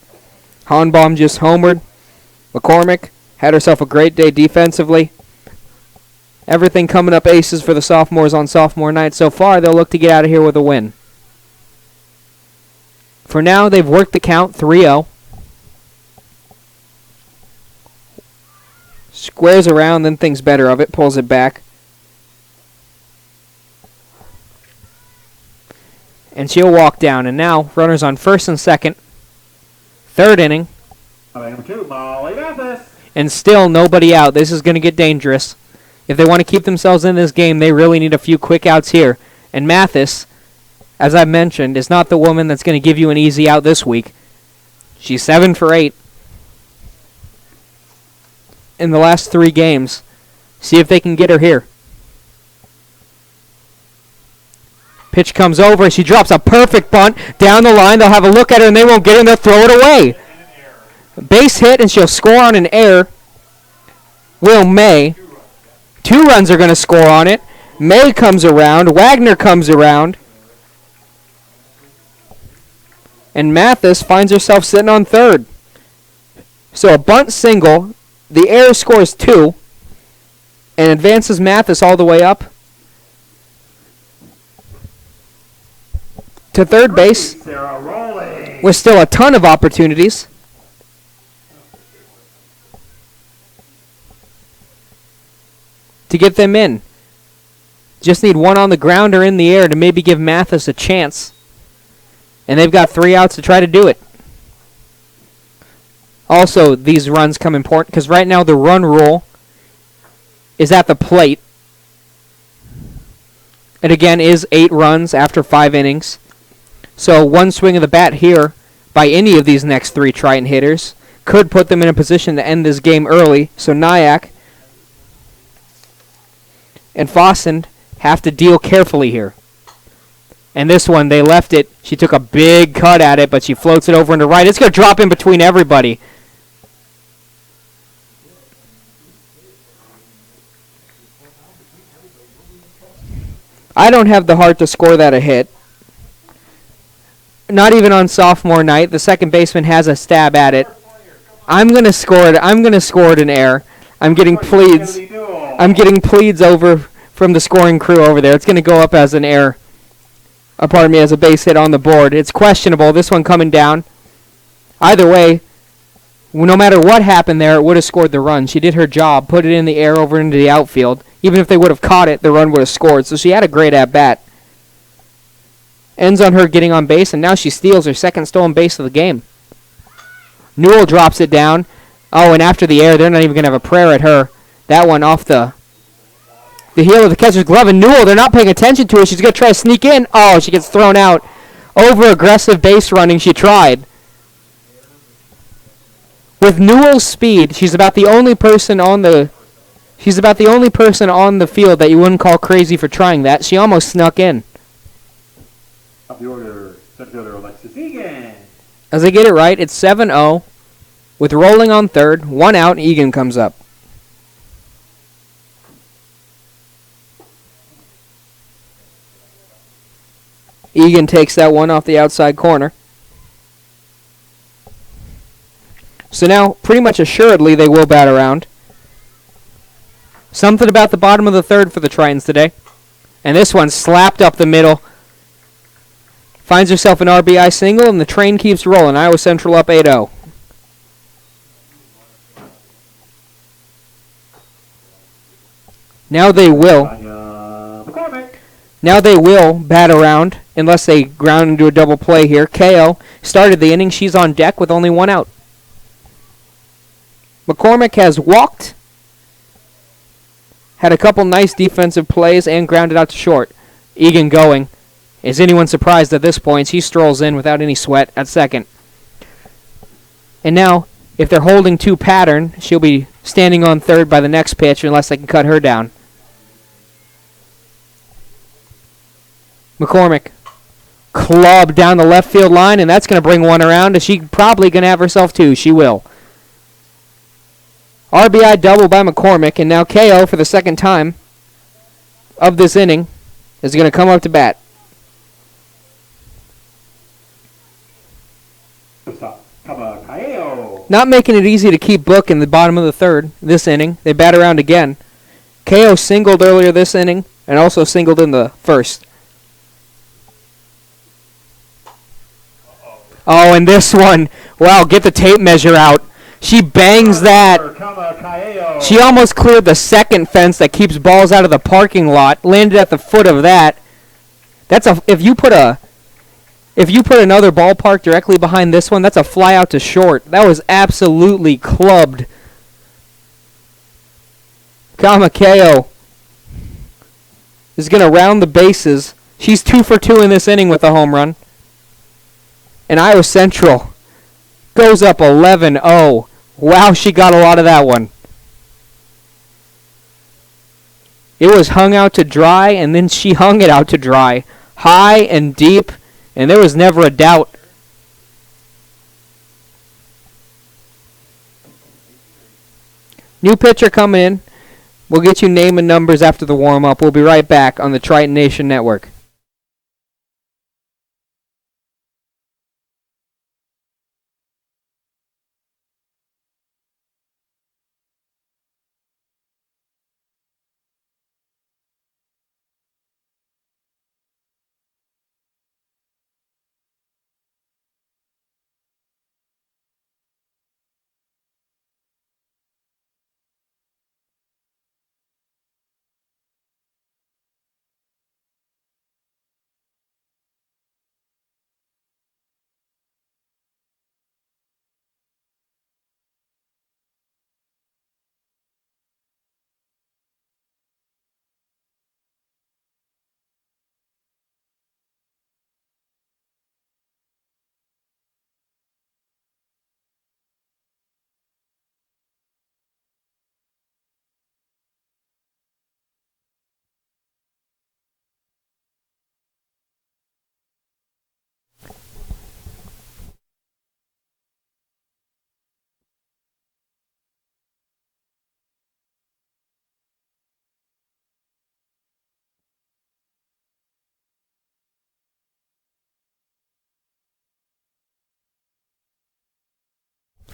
Honbaum just homered. McCormick had herself a great day defensively. Everything coming up aces for the sophomores on sophomore night. So far, they'll look to get out of here with a win. For now, they've worked the count 3-0. Squares around, then thinks better of it, pulls it back. And she'll walk down. And now, runners on first and second. Third inning. And still nobody out. This is going to get dangerous. If they want to keep themselves in this game, they really need a few quick outs here. And Mathis, as I mentioned, is not the woman that's going to give you an easy out this week. She's 7 for 8 in the last 3 games. See if they can get her here. Pitch comes over. She drops a perfect bunt down the line. They'll have a look at her, and they won't get her, and they'll throw it away. Base hit, and she'll score on an error. Will May. 2 runs are going to score on it. May comes around. Wagner comes around. And Mathis finds herself sitting on third. So a bunt single. The error scores 2. And advances Mathis all the way up to third base. With still a ton of opportunities. To get them in. Just need 1 on the ground or in the air to maybe give Mathis a chance. And they've got 3 outs to try to do it. Also, these runs come important because right now the run rule is at the plate. It again is 8 runs after 5 innings. So 1 swing of the bat here by any of these next 3 Triton hitters could put them in a position to end this game early. So NIACC and Fossen have to deal carefully here. And this one, they left it. She took a big cut at it, but she floats it over into right. It's going to drop in between everybody. I don't have the heart to score that a hit. Not even on sophomore night. The second baseman has a stab at it. I'm going to score it. I'm going to score it an error. I'm getting pleads. I'm getting pleads over from the scoring crew over there. It's going to go up as an error. Pardon me, as a base hit on the board. It's questionable. This one coming down. Either way, no matter what happened there, it would have scored the run. She did her job. Put it in the air over into the outfield. Even if they would have caught it, the run would have scored. So she had a great at-bat. Ends on her getting on base, and now she steals her second stolen base of the game. Newell drops it down. Oh, and after the air, they're not even going to have a prayer at her. That one off the heel of the catcher's glove. And Newell, they're not paying attention to her. She's going to try to sneak in. Oh, she gets thrown out. Over-aggressive base running. She tried. With Newell's speed, she's about the only person on the field that you wouldn't call crazy for trying that. She almost snuck in. Up the order, center fielder Alexis Egan. As I get it right, it's 7-0. With rolling on third, 1 out, Egan comes up. Egan takes that one off the outside corner. So now, pretty much assuredly, they will bat around. Something about the bottom of the third for the Tritons today. And this one slapped up the middle. Finds herself an RBI single, and the train keeps rolling. Iowa Central up 8-0. Now they will. Now they will bat around, unless they ground into a double play here. KO started the inning. She's on deck with only one out. McCormick has walked, had a couple nice defensive plays, and grounded out to short. Egan going. Is anyone surprised at this point? He strolls in without any sweat at second. And now, if they're holding to pattern, she'll be standing on third by the next pitch unless they can cut her down. McCormick clubbed down the left field line, and that's going to bring one around, and she's probably going to have herself two. She will. RBI double by McCormick, and now KO for the second time of this inning is going to come up to bat. Not making it easy to keep Book in the bottom of the third this inning. They bat around again. KO singled earlier this inning and also singled in the first. Oh, and this one, wow, get the tape measure out. She bangs that. She almost cleared the second fence that keeps balls out of the parking lot. Landed at the foot of that. That's a if you put another ballpark directly behind this one, that's a fly out to short. That was absolutely clubbed. Kamakeo is going to round the bases. She's 2 for 2 in this inning with a home run. And Iowa Central goes up 11-0. Wow, she got a lot of that one. It was hung out to dry, and then she hung it out to dry. High and deep, and there was never a doubt. New pitcher coming in. We'll get you name and numbers after the warm-up. We'll be right back on the Triton Nation Network.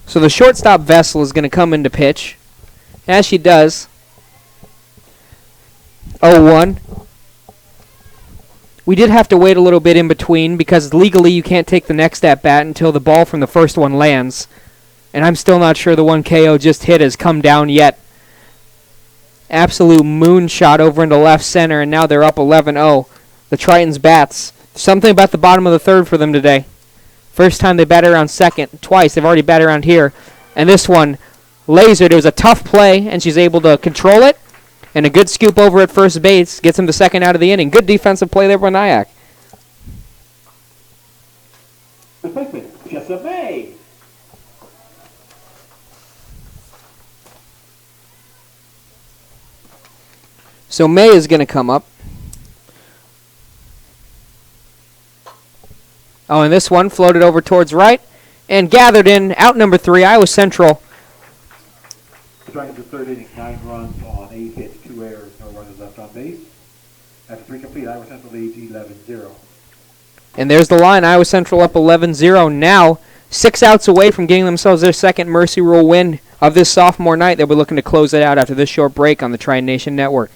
So the shortstop Vessel is going to come into pitch. As she does, 0-1. We did have to wait a little bit in between because legally you can't take the next at-bat until the ball from the first one lands. And I'm still not sure the one KO just hit has come down yet. Absolute moonshot over into left center, and now they're up 11-0. The Tritons bats. Something about the bottom of the third for them today. First time they batted around second. Twice they've already batted around here. And this one, lasered. It was a tough play, and she's able to control it. And a good scoop over at first base gets him the second out of the inning. Good defensive play there by NIACC. Replacement, Jessa May. So May is going to come up. Oh, and this one floated over towards right and gathered in. Out number 3, Iowa Central. Striking the third inning, 9 runs on 8 hits, 2 errors, no runners left on base. After 3 complete, Iowa Central leads 11-0. And there's the line. Iowa Central up 11-0 now. 6 outs away from getting themselves their second Mercy Rule win of this sophomore night. They'll be looking to close it out after this short break on the Tri-Nation Network.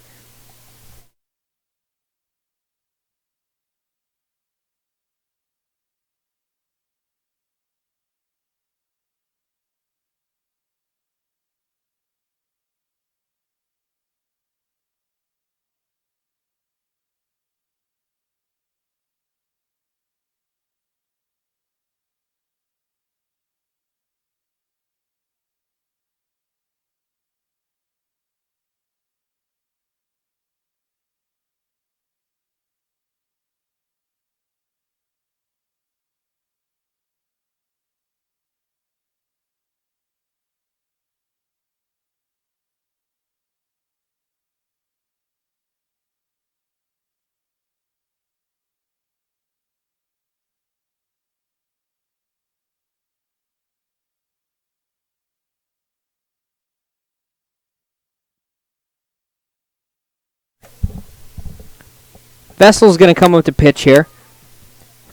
Vessel's going to come up to pitch here.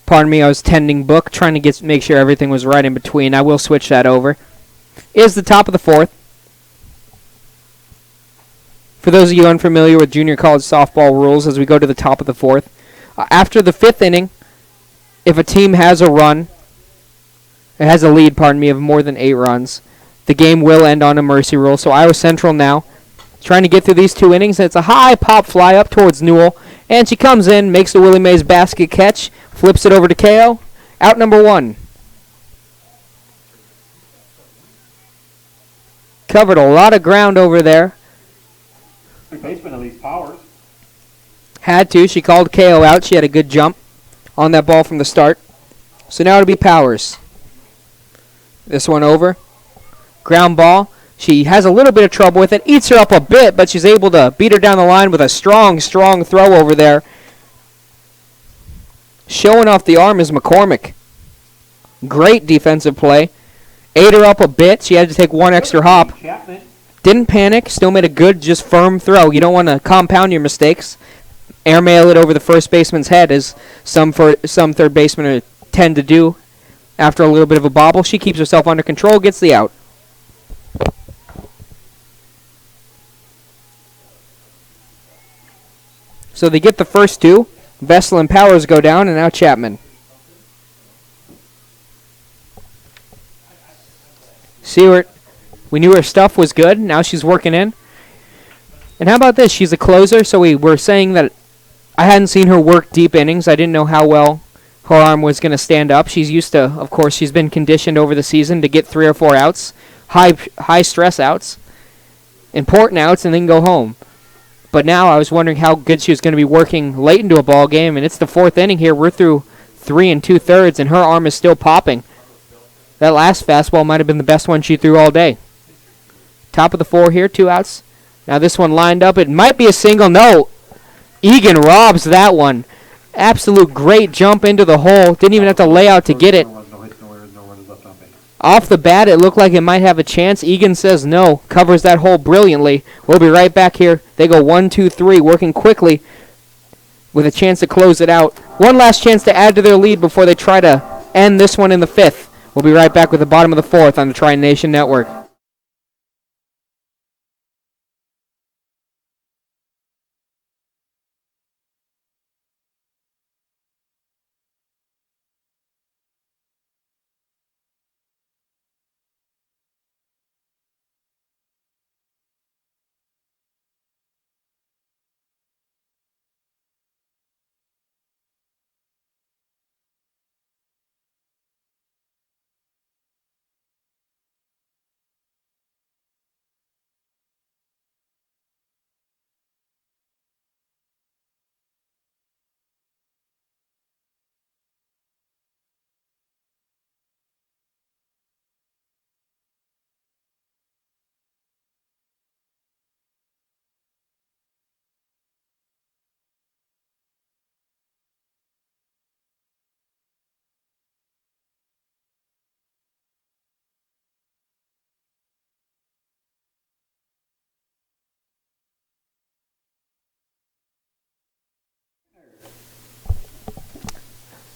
Pardon me, I was tending book, trying to make sure everything was right in between. I will switch that over. Is the top of the fourth. For those of you unfamiliar with junior college softball rules, as we go to the top of the fourth, after the fifth inning, if a team has a run, it has a lead, of more than 8 runs, the game will end on a mercy rule. So Iowa Central now trying to get through these 2 innings. And it's a high pop fly up towards Newell. And she comes in, makes the Willie Mays basket catch, flips it over to KO. Out number 1. Covered a lot of ground over there. Baseman Elise Powers. Had to. She called KO out. She had a good jump on that ball from the start. So now it'll be Powers. This one over. Ground ball. She has a little bit of trouble with it. Eats her up a bit, but she's able to beat her down the line with a strong, strong throw over there. Showing off the arm is McCormick. Great defensive play. Ate her up a bit. She had to take one extra hop. Didn't panic. Still made a good, just firm throw. You don't want to compound your mistakes. Airmail it over the first baseman's head, as some third basemen tend to do. After a little bit of a bobble, she keeps herself under control, gets the out. So they get the first 2. Vessel and Powers go down, and now Chapman. Seward, we knew her stuff was good. Now she's working in. And how about this? She's a closer, so we were saying that I hadn't seen her work deep innings. I didn't know how well her arm was going to stand up. She's used to, of course, she's been conditioned over the season to get 3 or 4 outs, high stress outs, important outs, and then go home. But now I was wondering how good she was going to be working late into a ball game, and it's the 4th inning here. We're through 3 2/3, and her arm is still popping. That last fastball might have been the best one she threw all day. Top of the 4 here, 2 outs. Now this one lined up. It might be a single. No. Egan robs that one. Absolute great jump into the hole. Didn't even have to lay out to get it. Off the bat, it looked like it might have a chance. Egan says no. Covers that hole brilliantly. We'll be right back here. They go 1, 2, 3, working quickly with a chance to close it out. One last chance to add to their lead before they try to end this one in the 5th. We'll be right back with the bottom of the 4th on the Tri-Nation Network.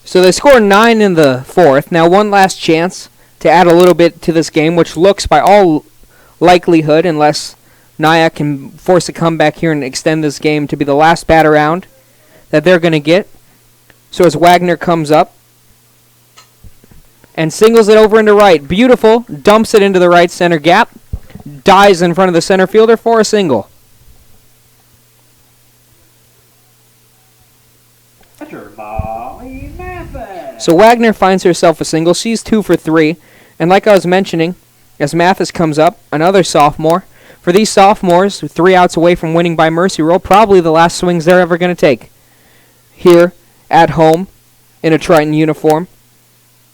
So they score 9 in the fourth. Now one last chance to add a little bit to this game, which looks by all likelihood, unless NIACC can force a comeback here and extend this game to be the last bat around that they're going to get. So as Wagner comes up and singles it over into right. Beautiful. Dumps it into the right center gap. Dies in front of the center fielder for a single. Catcher, Molly Mathis. So Wagner finds herself a single. She's 2 for 3. And like I was mentioning, as Mathis comes up, another sophomore. For these sophomores, 3 outs away from winning by mercy rule, probably the last swings they're ever going to take. Here, at home, in a Triton uniform.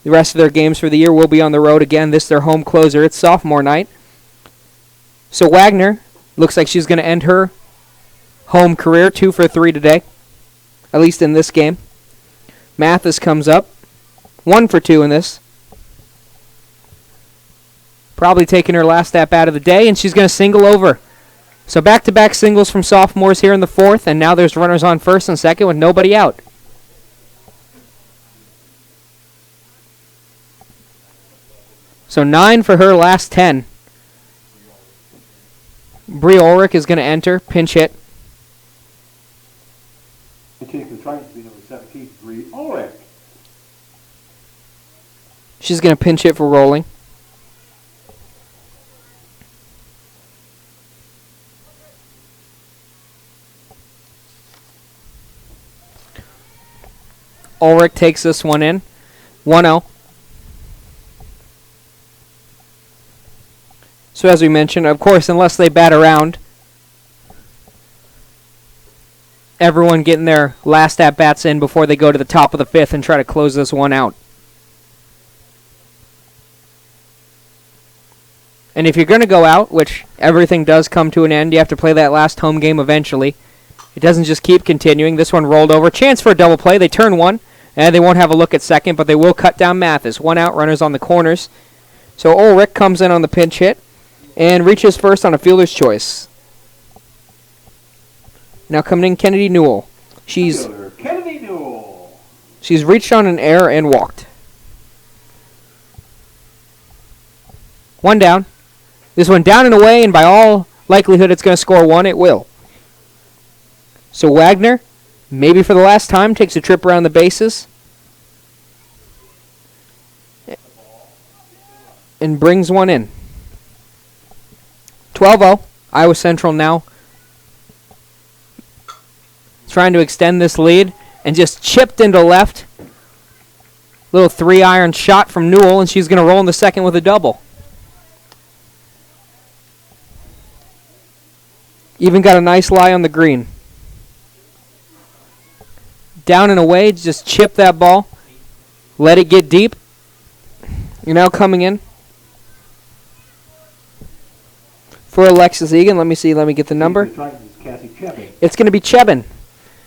The rest of their games for the year will be on the road again. This is their home closer. It's sophomore night. So Wagner looks like she's going to end her home career 2 for 3 today, at least in this game. Mathis comes up, 1 for 2 in this. Probably taking her last at-bat of the day, and she's going to single over. So back-to-back singles from sophomores here in the fourth, and now there's runners on first and second with nobody out. So 9 for her last 10. Bree Ulrich is going to enter, pinch hit. And taking the Tritons to be number 17, Bree Ulrich. She's going to pinch hit for rolling. Ulrich takes this one in. 1-0. So as we mentioned, of course, unless they bat around, everyone getting their last at-bats in before they go to the top of the fifth and try to close this one out. And if you're going to go out, which everything does come to an end, you have to play that last home game eventually. It doesn't just keep continuing. This one rolled over. Chance for a double play. They turn one, and they won't have a look at second, but they will cut down Mathis. 1 out, runners on the corners. So Ulrich comes in on the pinch hit and reaches first on a fielder's choice. Now coming in, Kennedy Newell. She's reached on an error and walked. 1 down. This one down and away, and by all likelihood it's going to score 1. It will. So Wagner, maybe for the last time, takes a trip around the bases and brings one in. 12-0. Iowa Central now trying to extend this lead and just chipped into left. Little 3-iron shot from Newell, and she's going to roll in the second with a double. Even got a nice lie on the green. Down and away, just chip that ball. Let it get deep. You're now coming in for Alexis Egan. Let me get the number. It's going to be Chebin.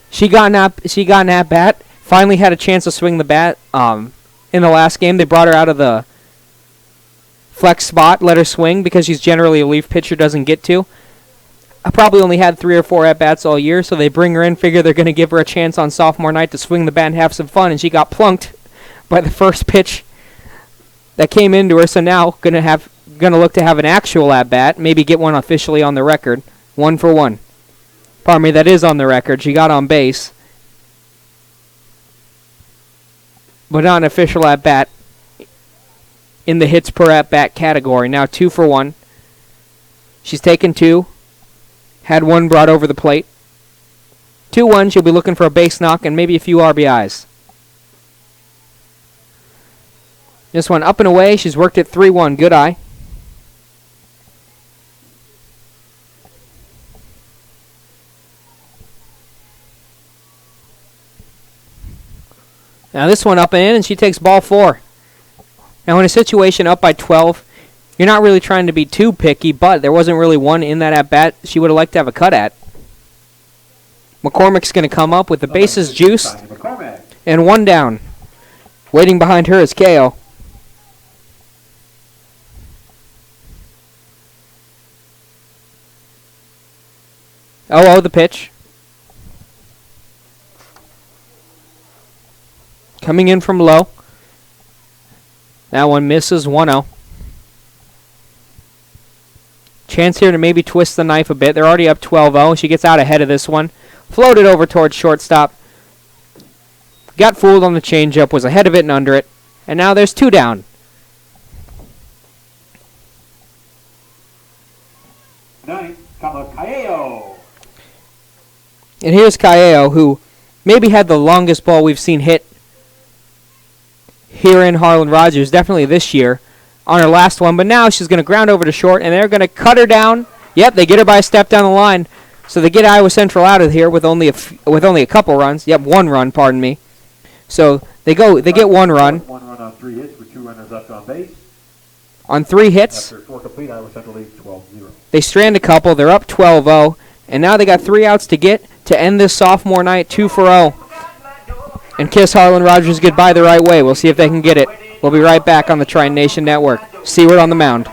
She got an at-bat. Finally had a chance to swing the bat in the last game. They brought her out of the flex spot, let her swing, because she's generally a relief pitcher, doesn't get to. I probably only had 3 or 4 at-bats all year, so they bring her in, figure they're going to give her a chance on sophomore night to swing the bat and have some fun, and she got plunked by the first pitch that came into her, so now going to look to have an actual at-bat, maybe get one officially on the record. 1 for 1. Pardon me, that is on the record. She got on base, but not an official at-bat in the hits per at-bat category. Now 2 for 1. She's taken 2. Had 1 brought over the plate. 2-1, she'll be looking for a base knock and maybe a few RBIs. This one up and away. She's worked it 3-1. Good eye. Now this one up and in, and she takes ball 4. Now in a situation up by 12, you're not really trying to be too picky, but there wasn't really one in that at-bat she would have liked to have a cut at. McCormick's going to come up with the bases juiced and 1 down. Waiting behind her is KO. The pitch. coming in from low. That one misses 1-0. Chance here to maybe twist the knife a bit. They're already up 12-0. She gets out ahead of this one. Floated over towards shortstop. Got fooled on the changeup, was ahead of it and under it. And now there's 2 down. Ninth, Caleo. And here's Caleo, who maybe had the longest ball we've seen hit here in Harlan Rogers, definitely this year, on her last one. But now she's going to ground over to short, and they're going to cut her down. Yep, they get her by a step down the line. So they get Iowa Central out of here with only a couple runs. Yep, 1 run, pardon me. So they get 1 run. 1 run on 3 hits with 2 runners left on base. On 3 hits. After 4 complete, Iowa Central leads 12-0. They strand a couple. They're up 12-0. And now they got 3 outs to get to end this sophomore night 2-0. And kiss Harlan Rogers goodbye the right way. We'll see if they can get it. We'll be right back on the Tri Nation Network. Seward on the mound.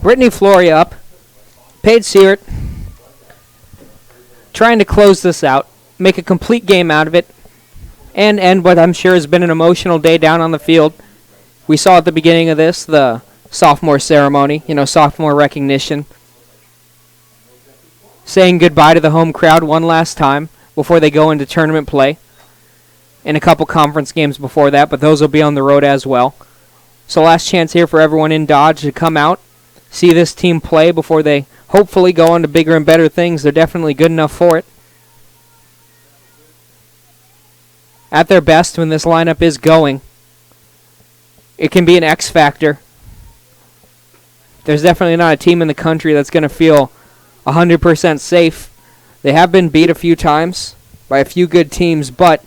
Brittany Floria up. Paige Seart trying to close this out, make a complete game out of it, and end what I'm sure has been an emotional day down on the field. We saw at the beginning of this the sophomore ceremony, sophomore recognition, saying goodbye to the home crowd one last time before they go into tournament play, and a couple conference games before that, but those will be on the road as well. So last chance here for everyone in Dodge to come out, see this team play before they hopefully go on to bigger and better things. They're definitely good enough for it. At their best, when this lineup is going, it can be an X factor. There's definitely not a team in the country that's going to feel 100% safe. They have been beat a few times by a few good teams, but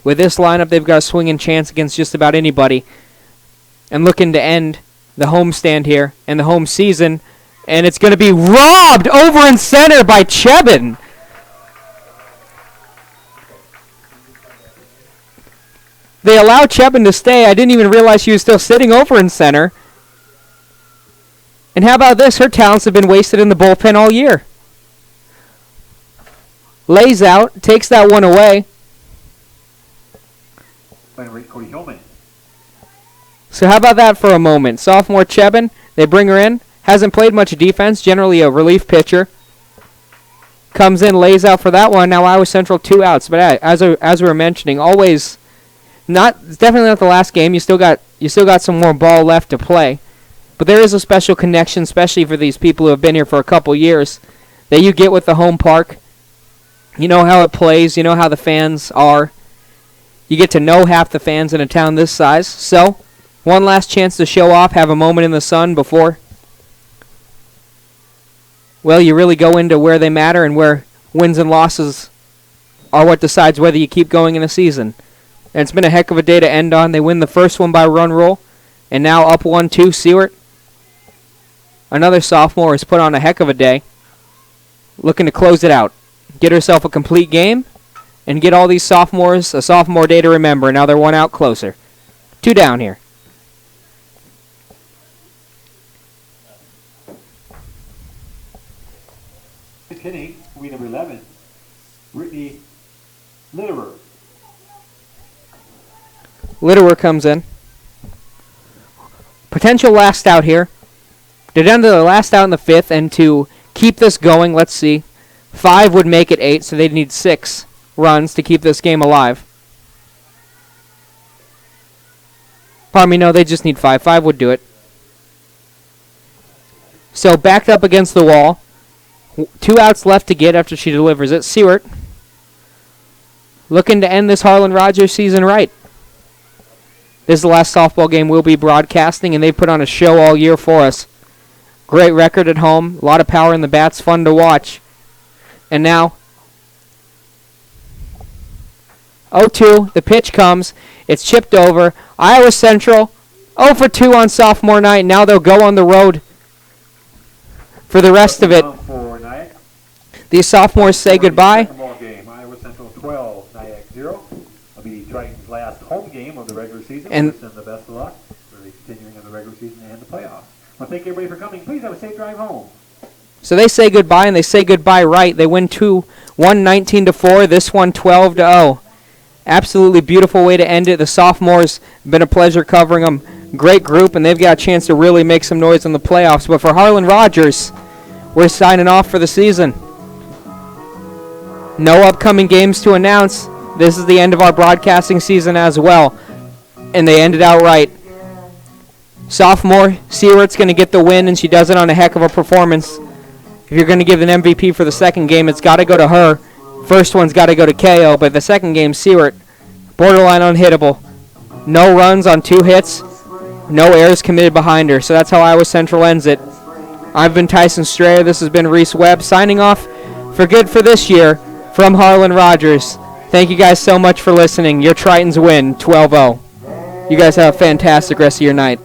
with this lineup, they've got a swinging chance against just about anybody. And looking to end the homestand here and the home season, and it's going to be robbed over in center by Chebin. They allow Chebin to stay. I didn't even realize she was still sitting over in center. And how about this? Her talents have been wasted in the bullpen all year. Lays out, takes that one away. Cody Hillman. So how about that for a moment? Sophomore Chebin, they bring her in. Hasn't played much defense, generally a relief pitcher. Comes in, lays out for that one. Now Iowa Central 2 outs. But as we were mentioning, always definitely not the last game. You still got some more ball left to play. But there is a special connection, especially for these people who have been here for a couple years, that you get with the home park. You know how it plays. You know how the fans are. You get to know half the fans in a town this size. So, one last chance to show off, have a moment in the sun before, well, you really go into where they matter and where wins and losses are what decides whether you keep going in a season. And it's been a heck of a day to end on. They win the first one by run rule, and now up 1-2. Seward, another sophomore, has put on a heck of a day, looking to close it out, get herself a complete game, and get all these sophomores a sophomore day to remember. Now they're 1 out closer. 2 down here. Hitting, we number 11, Brittany Litterer. Litterer comes in. Potential last out here. They're down to the last out in the 5th, and to keep this going, let's see, 5 would make it 8, so they'd need 6 runs to keep this game alive. Pardon me, no, they just need 5. 5 would do it. So backed up against the wall. 2 outs left to get after she delivers it. Seward looking to end this Harlan Rogers season right. This is the last softball game we'll be broadcasting, and they put on a show all year for us. Great record at home. A lot of power in the bats. Fun to watch. And now 0-2. The pitch comes. It's chipped over. Iowa Central 0 for 2 on sophomore night. Now they'll go on the road for the rest of it. These sophomores say goodbye. Ball game. Iowa Central 12, NIACC 0. It'll be Triton's last home game of the regular season. And wish them the best of luck for the continuing of the regular season and the playoffs. Well, thank everybody for coming. Please have a safe drive home. so they say goodbye, and they say goodbye right. They win 2, one 19-4. This one 12-0. Absolutely beautiful way to end it. The sophomores, been a pleasure covering them. Great group, and they've got a chance to really make some noise in the playoffs. But for Harlan Rogers, we're signing off for the season. No upcoming games to announce. This is the end of our broadcasting season as well. And they ended out right. Sophomore, Seward's going to get the win, and she does it on a heck of a performance. If you're going to give an MVP for the second game, it's got to go to her. First one's got to go to KO, but the second game, Seward, borderline unhittable. No runs on 2 hits. No errors committed behind her. So that's how Iowa Central ends it. I've been Tyson Strayer. This has been Reese Webb signing off for good for this year from Harlan Rogers. Thank you guys so much for listening. Your Tritons win 12-0. You guys have a fantastic rest of your night.